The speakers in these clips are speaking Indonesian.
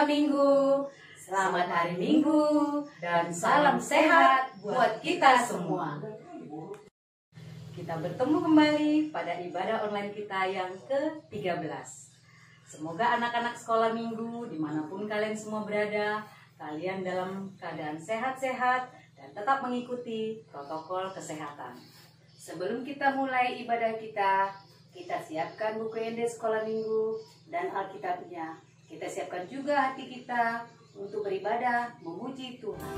Minggu. Selamat hari Minggu dan salam sehat buat kita semua. Kita bertemu kembali pada ibadah online kita yang ke-13. Semoga anak-anak sekolah minggu dimanapun kalian semua berada, kalian dalam keadaan sehat-sehat dan tetap mengikuti protokol kesehatan. Sebelum kita mulai ibadah kita siapkan buku Ende sekolah minggu dan Alkitabnya. Kita siapkan juga hati kita untuk beribadah, memuji Tuhan.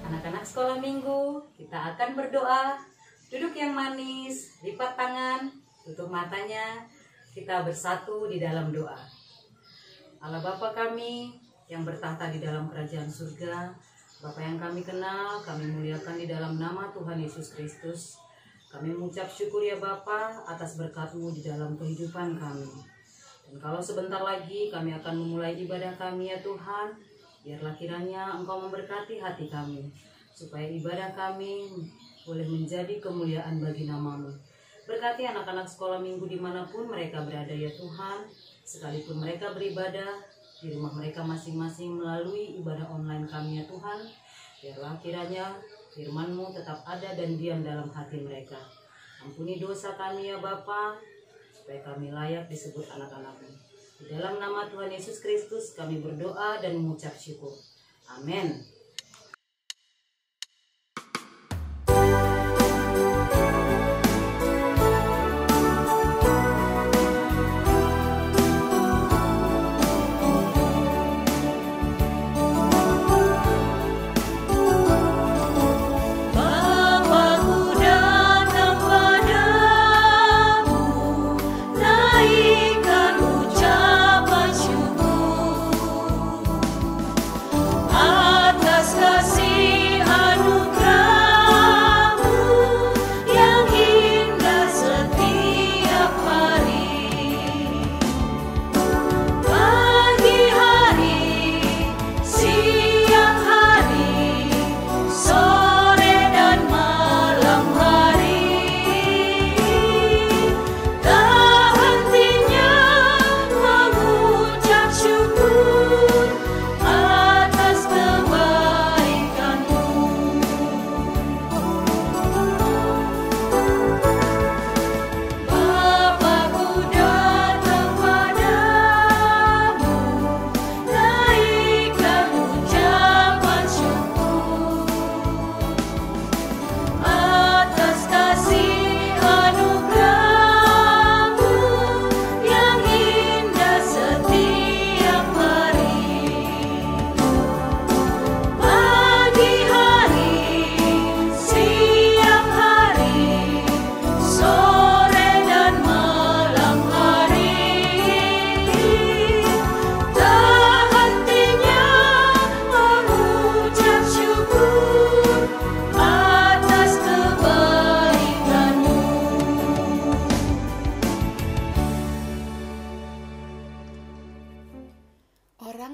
Anak-anak sekolah minggu, kita akan berdoa. Duduk yang manis, lipat tangan, tutup matanya. Kita bersatu di dalam doa. Allah Bapa kami yang bertahta di dalam kerajaan surga, Bapa yang kami kenal, kami muliakan di dalam nama Tuhan Yesus Kristus. Kami mengucap syukur ya Bapa atas berkat-Mu di dalam kehidupan kami. Dan kalau sebentar lagi kami akan memulai ibadah kami ya Tuhan, biarlah kiranya Engkau memberkati hati kami, supaya ibadah kami boleh menjadi kemuliaan bagi nama-Mu. Berkati anak-anak sekolah minggu dimanapun mereka berada ya Tuhan, sekalipun mereka beribadah di rumah mereka masing-masing melalui ibadah online kami ya Tuhan, biarlah kiranya firman-Mu tetap ada dan diam dalam hati mereka. Ampuni dosa kami ya Bapa, supaya kami layak disebut anak-anak-Mu. Di dalam nama Tuhan Yesus Kristus kami berdoa dan mengucap syukur. Amin.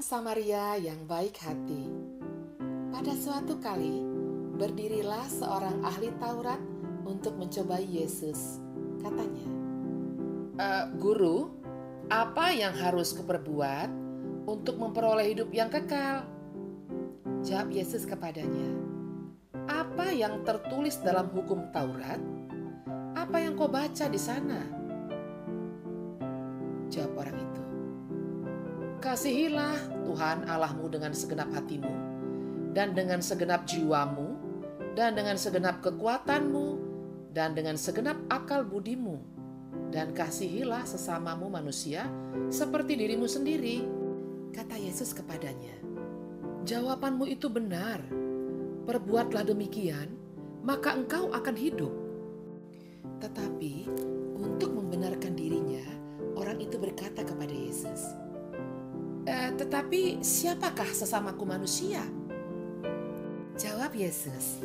Samaria yang baik hati. Pada suatu kali, berdirilah seorang ahli Taurat untuk mencobai Yesus. Katanya, Guru, apa yang harus kuperbuat untuk memperoleh hidup yang kekal? Jawab Yesus kepadanya, apa yang tertulis dalam hukum Taurat? apa yang kau baca di sana?" Jawab orang itu, "Kasihilah Tuhan Allahmu dengan segenap hatimu, dan dengan segenap jiwamu, dan dengan segenap kekuatanmu, dan dengan segenap akal budimu, dan kasihilah sesamamu manusia seperti dirimu sendiri." Kata Yesus kepadanya, "Jawabanmu itu benar. Perbuatlah demikian, maka engkau akan hidup." Tetapi untuk membenarkan dirinya, orang itu berkata kepada Yesus, "Tetapi siapakah sesamaku manusia?" Jawab Yesus,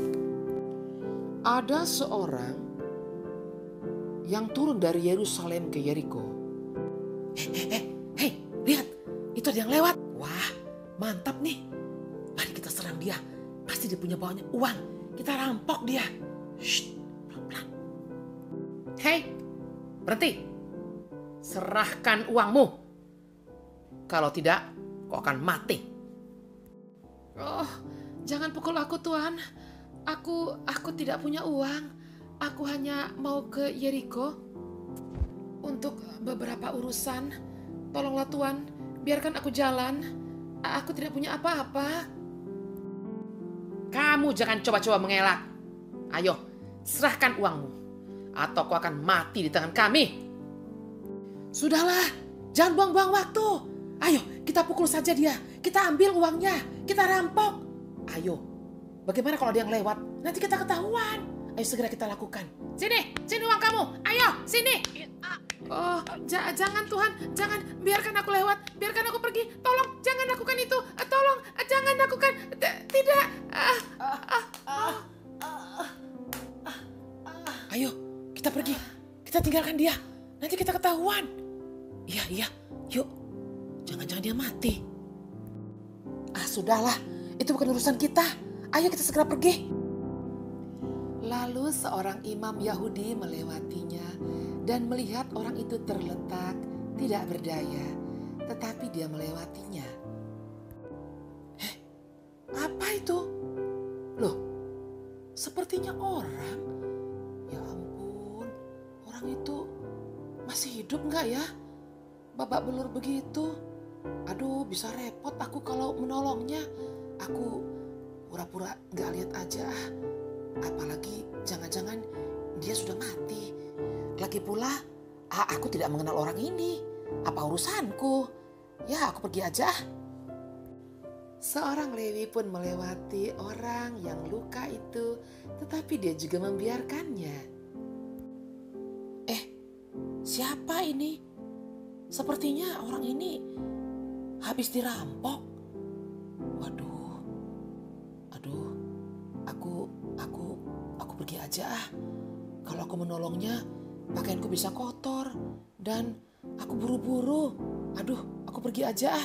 "Ada seorang yang turun dari Yerusalem ke Yeriko." Hei, lihat, itu ada yang lewat. Wah, mantap nih. Mari kita serang dia. Pasti dia punya banyak uang. Kita rampok dia. Shh, pelan-pelan. Hei, berhenti. Serahkan uangmu. Kalau tidak, kau akan mati. "Oh, jangan pukul aku, Tuan. Aku tidak punya uang. Aku hanya mau ke Yeriko untuk beberapa urusan. Tolonglah Tuan, biarkan aku jalan. Aku tidak punya apa-apa." "Kamu jangan coba-coba mengelak. Ayo, serahkan uangmu, atau kau akan mati di tangan kami." "Sudahlah, jangan buang-buang waktu. Ayo, kita pukul saja dia. Kita ambil uangnya, kita rampok. Ayo, bagaimana kalau ada yang lewat? Nanti kita ketahuan. Ayo segera kita lakukan. Sini uang kamu. Ayo, sini." "Oh, jangan Tuhan, jangan. Biarkan aku lewat, biarkan aku pergi. Tolong, jangan lakukan itu. Tolong, jangan lakukan. Tidak. Ayo, kita pergi. Kita tinggalkan dia. Nanti kita ketahuan." Iya, yuk. Jangan-jangan dia mati. Sudahlah, itu bukan urusan kita. Ayo kita segera pergi. Lalu seorang imam Yahudi melewatinya dan melihat orang itu terletak, tidak berdaya, tetapi dia melewatinya. Apa itu? Loh, sepertinya orang. Ya ampun, orang itu masih hidup nggak ya? Babak belur begitu. Aduh, bisa repot aku kalau menolongnya. Aku pura-pura nggak lihat aja. Apalagi jangan-jangan dia sudah mati. Lagi pula, aku tidak mengenal orang ini. Apa urusanku? Ya, aku pergi aja. Seorang Lewi pun melewati orang yang luka itu, tetapi dia juga membiarkannya. Siapa ini? Sepertinya orang ini habis dirampok. Waduh, aku pergi aja. Kalau aku menolongnya, pakaianku bisa kotor dan aku buru-buru. Aduh, aku pergi aja.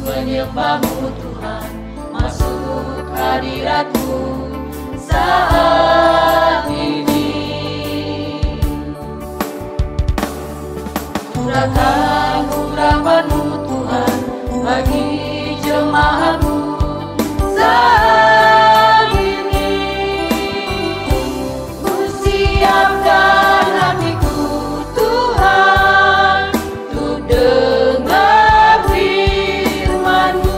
Menyembahmu Tuhan, masuk hadirat-Mu saat ini. Curahkan urapan-Mu Tuhan bagi jemaat-Mu saat ini. Ku siapkan hatiku Tuhan untuk dengar firman-Mu.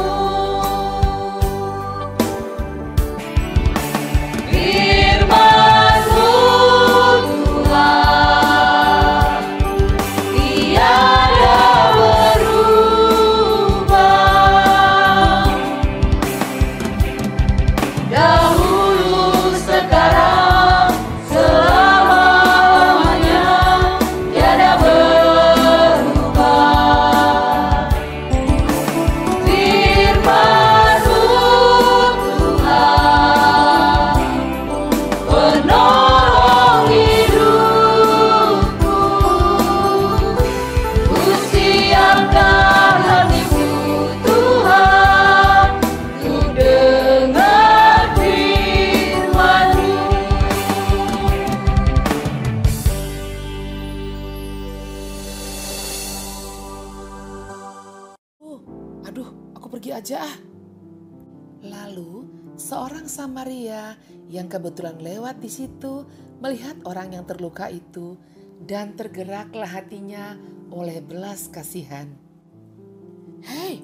Firman-Mu Tuhan tiada berubah. Aduh, aku pergi aja ah. Lalu seorang Samaria yang kebetulan lewat di situ melihat orang yang terluka itu dan tergeraklah hatinya oleh belas kasihan. Hei,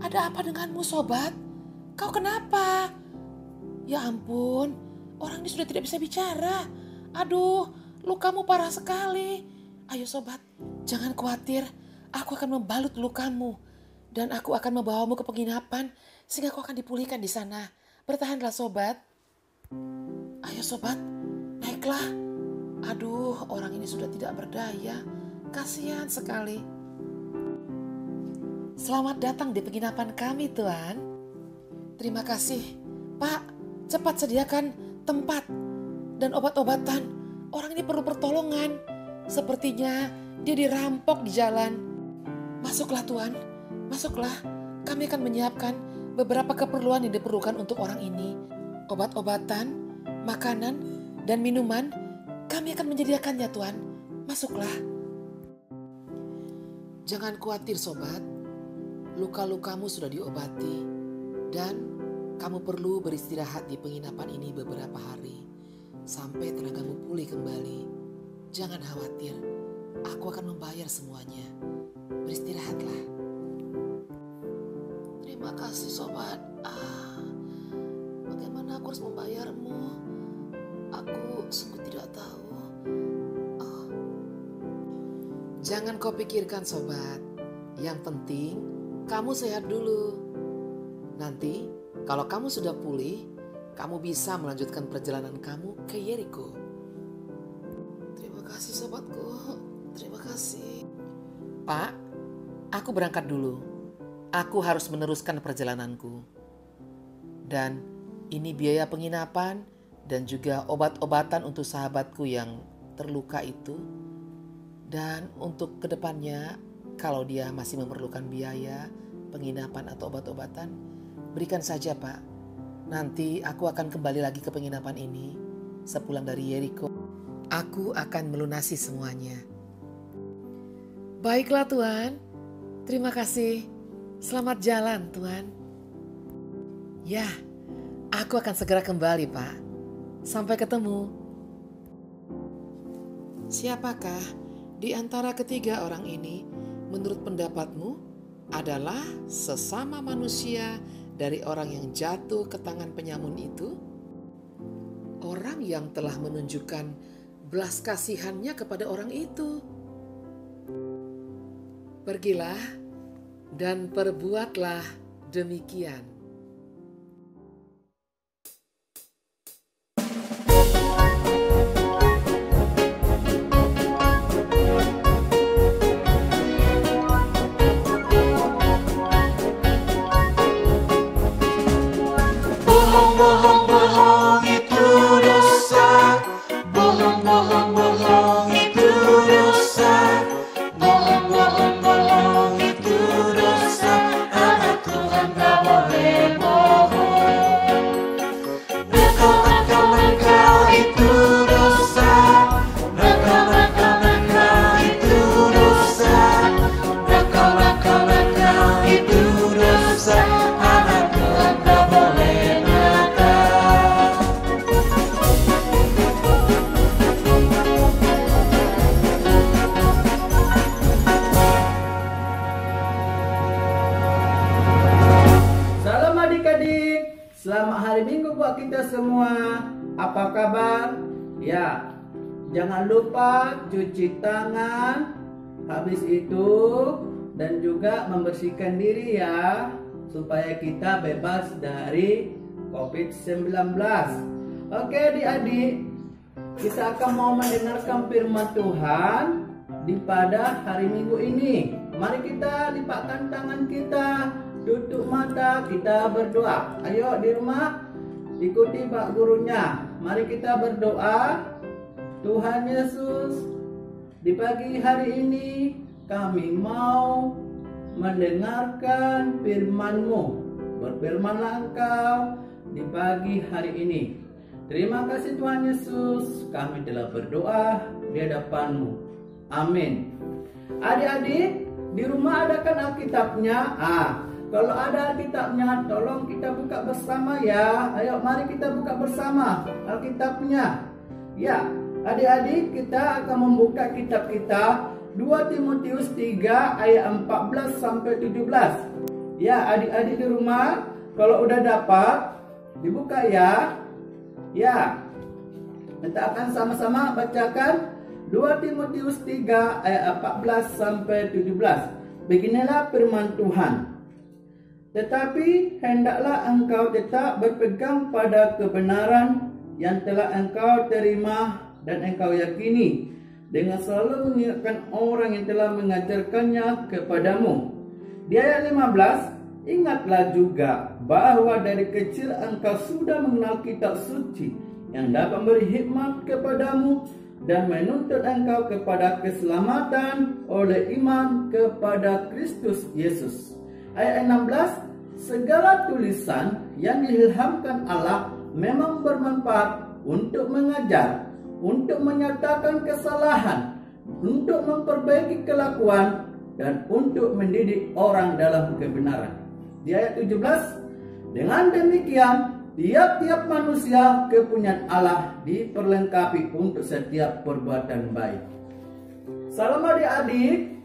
ada apa denganmu sobat? Kau kenapa? Ya ampun, orang ini sudah tidak bisa bicara. Aduh, lukamu parah sekali. Ayo sobat, jangan khawatir. Aku akan membalut lukamu. Dan aku akan membawamu ke penginapan sehingga kau akan dipulihkan di sana. Bertahanlah sobat. Ayo sobat, naiklah. Aduh, orang ini sudah tidak berdaya. Kasihan sekali. Selamat datang di penginapan kami, Tuan. Terima kasih. Pak, cepat sediakan tempat dan obat-obatan. Orang ini perlu pertolongan. Sepertinya dia dirampok di jalan. Masuklah Tuan, masuklah. Kami akan menyiapkan beberapa keperluan yang diperlukan untuk orang ini. Obat-obatan, makanan, dan minuman. Kami akan menyediakannya Tuan. Masuklah. Jangan khawatir sobat. Luka-lukamu sudah diobati. Dan kamu perlu beristirahat di penginapan ini beberapa hari. Sampai tenagamu pulih kembali. Jangan khawatir. Aku akan membayar semuanya. Beristirahatlah. Terima kasih sobat. Bagaimana aku harus membayarmu? Aku sungguh tidak tahu. Jangan kau pikirkan sobat. Yang penting kamu sehat dulu. Nanti kalau kamu sudah pulih, kamu bisa melanjutkan perjalanan kamu ke Yeriko. Terima kasih sobatku. Terima kasih. Pak, aku berangkat dulu. Aku harus meneruskan perjalananku. Dan ini biaya penginapan dan juga obat-obatan untuk sahabatku yang terluka itu. Dan untuk kedepannya, kalau dia masih memerlukan biaya, penginapan atau obat-obatan, berikan saja Pak. Nanti aku akan kembali lagi ke penginapan ini. Sepulang dari Yeriko, aku akan melunasi semuanya. Baiklah Tuan, terima kasih. Selamat jalan Tuan. Ya, aku akan segera kembali Pak. Sampai ketemu. Siapakah di antara ketiga orang ini menurut pendapatmu adalah sesama manusia dari orang yang jatuh ke tangan penyamun itu? Orang yang telah menunjukkan belas kasihannya kepada orang itu. Pergilah dan perbuatlah demikian. Bohong itu dosa. Bohong itu dosa. Bohong itu dosa. Anak Tuhan tak boleh bohong. Nakal itu dosa. Nakal itu dosa. Nakal itu dosa. Anak Tuhan tak boleh nakal. Salam adik-adik, selamat hari Minggu buat kita semua. Apa kabar? Ya, jangan lupa cuci tangan habis itu dan juga membersihkan diri ya, supaya kita bebas dari COVID-19. Oke adik-adik, kita akan mau mendengarkan firman Tuhan di pada hari Minggu ini. Mari kita lipatkan tangan kita, tutup mata, kita berdoa. Ayo di rumah ikuti Pak gurunya. Mari kita berdoa. Tuhan Yesus, di pagi hari ini kami mau mendengarkan firman-Mu. Berfirmanlah Engkau di pagi hari ini. Terima kasih Tuhan Yesus, kami telah berdoa di hadapan-Mu. Amin. Adik-adik, di rumah ada kan Alkitabnya? Kalau ada Alkitabnya, tolong kita buka bersama ya. Ayo mari kita buka bersama Alkitabnya. Ya, adik-adik kita akan membuka kitab kita 2 Timotius 3 ayat 14 sampai 17. Ya, adik-adik di rumah kalau udah dapat dibuka ya. Ya. Kita akan sama-sama bacakan 2 Timotius 3 ayat 14 sampai 17. Beginilah firman Tuhan. Tetapi hendaklah engkau tetap berpegang pada kebenaran yang telah engkau terima dan engkau yakini, dengan selalu mengingatkan orang yang telah mengajarkannya kepadamu. Di ayat 15, ingatlah juga bahwa dari kecil engkau sudah mengenal kitab suci yang dapat memberi hikmat kepadamu dan menuntut engkau kepada keselamatan oleh iman kepada Kristus Yesus. Ayat 16, segala tulisan yang diilhamkan Allah memang bermanfaat untuk mengajar, untuk menyatakan kesalahan, untuk memperbaiki kelakuan, dan untuk mendidik orang dalam kebenaran. Di ayat 17, dengan demikian tiap-tiap manusia kepunyaan Allah diperlengkapi untuk setiap perbuatan baik. Salam adik-adik.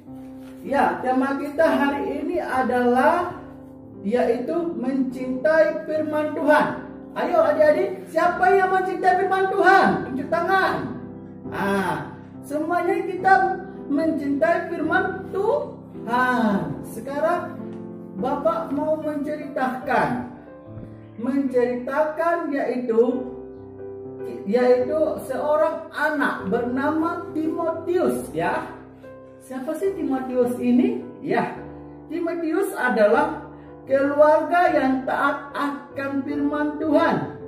Ya, tema kita hari ini adalah yaitu mencintai firman Tuhan. Ayo adik-adik, siapa yang mencintai firman Tuhan? Tunjuk tangan. Semuanya kita mencintai firman Tuhan. Sekarang Bapak mau menceritakan yaitu seorang anak bernama Timotius ya. Siapa sih Timotius ini? Ya, Timotius adalah keluarga yang taat akan firman Tuhan.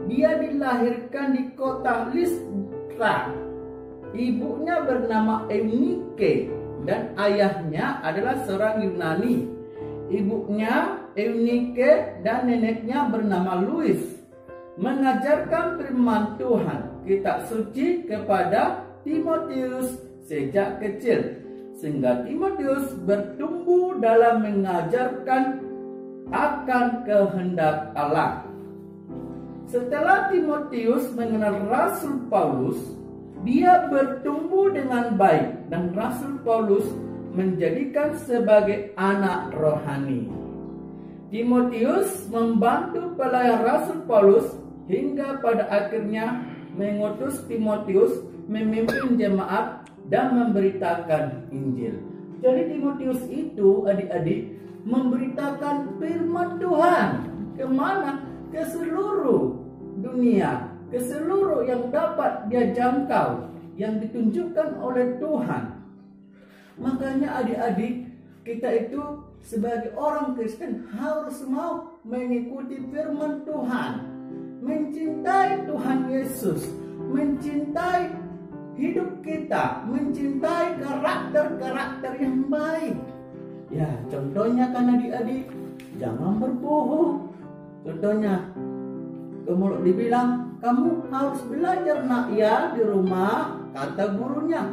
Dia dilahirkan di kota Listra. Ibunya bernama Eunike dan ayahnya adalah seorang Yunani. Ibunya Eunike dan neneknya bernama Louis mengajarkan firman Tuhan, kitab suci kepada Timotius sejak kecil, sehingga Timotius bertumbuh dalam mengajarkan akan kehendak Allah. Setelah Timotius mengenal Rasul Paulus, dia bertumbuh dengan baik dan Rasul Paulus menjadikan sebagai anak rohani. Timotius membantu pelayan Rasul Paulus hingga pada akhirnya mengutus Timotius memimpin jemaat dan memberitakan Injil. Jadi Timotius itu adik-adik memberitakan firman Tuhan kemana? Ke seluruh dunia, ke seluruh yang dapat dia jangkau, yang ditunjukkan oleh Tuhan. Makanya adik-adik, kita itu sebagai orang Kristen harus mau mengikuti firman Tuhan, mencintai Tuhan Yesus, mencintai hidup kita, mencintai karakter-karakter yang baik. Ya, contohnya kan adik-adik, jangan berbohong. Contohnya, kamu dibilang, kamu harus belajar nak ya di rumah, kata gurunya.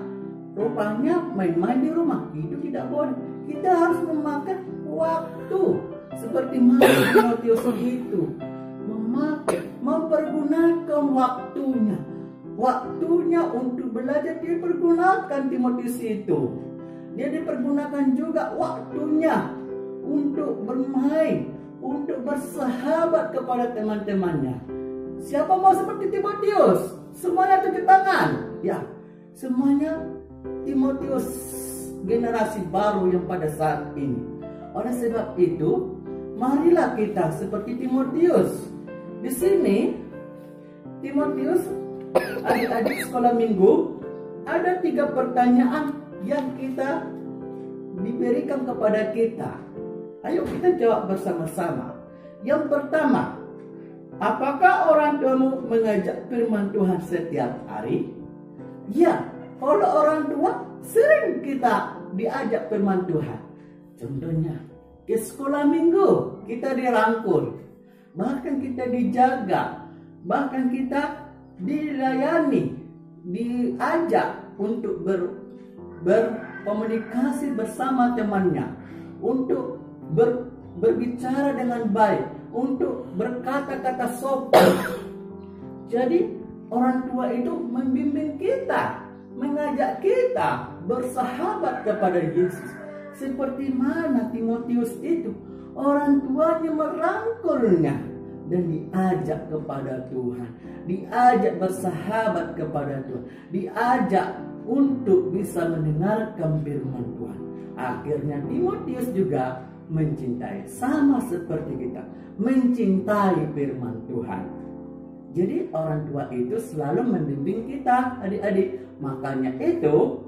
Rupanya main-main di rumah, itu tidak boleh. Kita harus memakan waktu. Seperti mana Timotius itu, mempergunakan waktunya. Waktunya untuk belajar dipergunakan Timotius itu. Dia dipergunakan juga waktunya untuk bermain, untuk bersahabat kepada teman-temannya. Siapa mau seperti Timotius? Semuanya tunjuk tangan. Ya, semuanya Timotius generasi baru yang pada saat ini. Oleh sebab itu, marilah kita seperti Timotius. Di sini Timotius, adik-adik sekolah minggu, ada 3 pertanyaan yang kita diberikan kepada kita. Ayo kita jawab bersama-sama. Yang pertama, apakah orang tuamu mengajak firman Tuhan setiap hari? Ya, kalau orang tua sering kita diajak firman Tuhan. Contohnya, ke sekolah minggu kita dirangkul, bahkan kita dijaga, bahkan kita dilayani, diajak untuk berkomunikasi bersama temannya, untuk berbicara dengan baik, untuk berkata-kata sopan. Jadi orang tua itu membimbing kita, mengajak kita bersahabat kepada Yesus. Seperti mana Timotius itu, orang tuanya merangkulnya dan diajak kepada Tuhan, diajak bersahabat kepada Tuhan, diajak untuk bisa mendengarkan firman Tuhan. Akhirnya Timotius juga mencintai, sama seperti kita, mencintai firman Tuhan. Jadi orang tua itu selalu membimbing kita, adik-adik. Makanya itu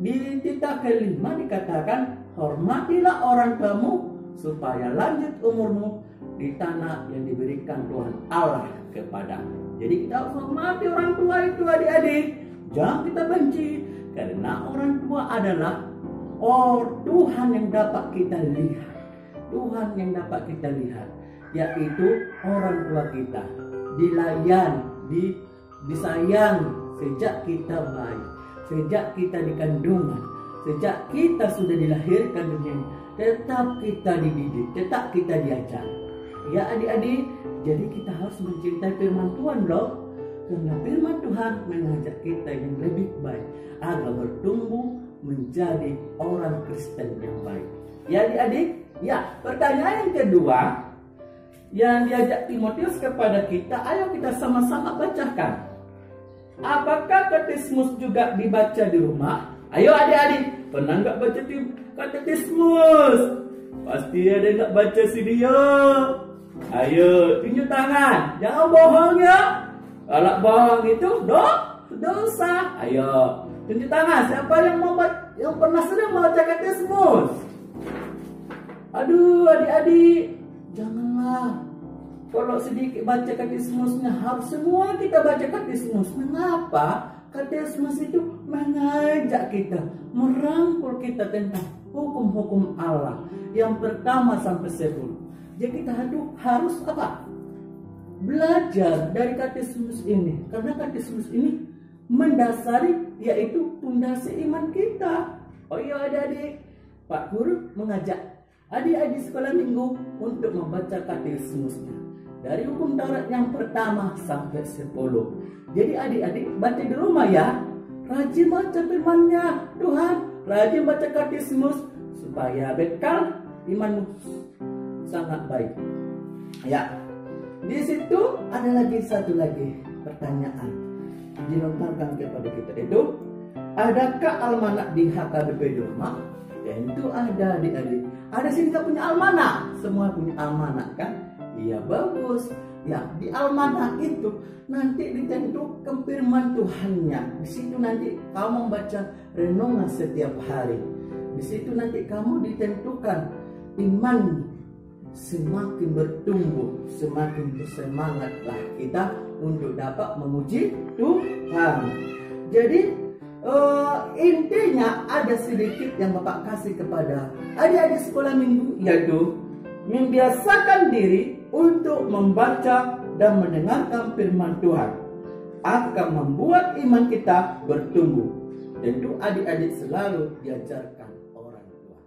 di titik kelima dikatakan, hormatilah orang tuamu supaya lanjut umurmu di tanah yang diberikan Tuhan Allah kepadamu. Jadi kita harus hormati orang tua itu, adik-adik. Jangan kita benci, karena orang tua adalah Tuhan yang dapat kita lihat. Tuhan yang dapat kita lihat, yaitu orang tua kita dilayani, disayang sejak kita bayi, sejak kita di kandungan, sejak kita sudah dilahirkan dunia ini. Tetap kita dididik, tetap kita diajar. Ya adik-adik, jadi kita harus mencintai firman Tuhan loh. Karena firman Tuhan mengajak kita yang lebih baik agar bertumbuh menjadi orang Kristen yang baik. Ya adik-adik, ya pertanyaan yang kedua yang diajak Timotius kepada kita, ayo kita sama-sama bacakan. Apakah katekismus juga dibaca di rumah? Ayo adik-adik, pernah nggak baca katekismus? Pasti ada yang nggak baca sih dia. Ayo tunjuk tangan, jangan bohong ya. Kalau bohong itu dosa. Ayo tunjuk tangan, siapa yang pernah sedang membaca katekismus? Aduh adik-adik, janganlah. Kalau sedikit baca katekismusnya, harus semua kita baca katekismus. Mengapa? Katekismus itu mengajak kita, merangkul kita tentang hukum-hukum Allah yang pertama sampai 10. Jadi kita harus apa? Belajar dari katekismus ini, karena katekismus ini mendasari, yaitu pondasi iman kita. Oh iya adik-adik, Pak Guru mengajak adik-adik sekolah minggu untuk membaca katekismusnya dari hukum Taurat yang pertama sampai 10. Jadi adik-adik baca di rumah ya, rajin baca firman-Nya Tuhan, rajin baca katekismus supaya bekal imanmu sangat baik. Ya, di situ ada lagi satu lagi pertanyaan dilontarkan kepada kita, itu adakah almanak di HKBP di rumah? Tentu ada adik-adik. Ada sini kita punya almanak, semua punya almanak kan? Iya bagus. Ya, di almanak itu nanti ditentukan firman Tuhannya. Di situ nanti kamu membaca renungan setiap hari. Di situ nanti kamu ditentukan iman semakin bertumbuh, semakin bersemangatlah kita untuk dapat memuji Tuhan. Jadi intinya ada sedikit yang Bapak kasih kepada adik-adik sekolah minggu, yaitu membiasakan diri untuk membaca dan mendengarkan firman Tuhan akan membuat iman kita bertumbuh. Tentu adik-adik selalu diajarkan orang tua.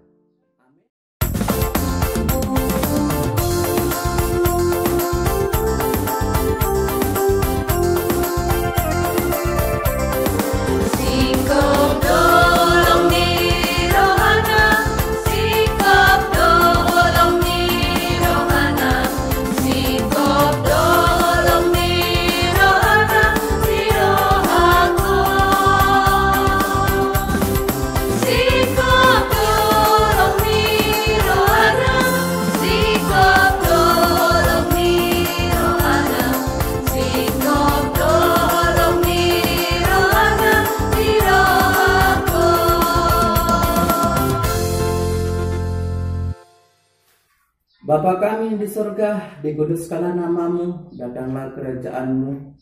Bapa kami di surga, dikuduskanlah namamu, datanglah kerajaanmu,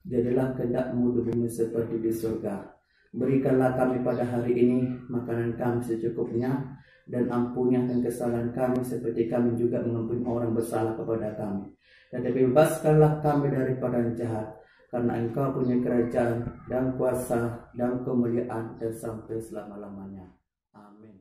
jadilah kehendak-mu di bumi seperti di surga. Berikanlah kami pada hari ini makanan kami secukupnya, dan ampunikan kesalahan kami seperti kami juga mengampuni orang bersalah kepada kami. Dan bebaskanlah kami daripada yang jahat, karena Engkau punya kerajaan dan kuasa dan kemuliaan dan sampai selama-lamanya. Amin.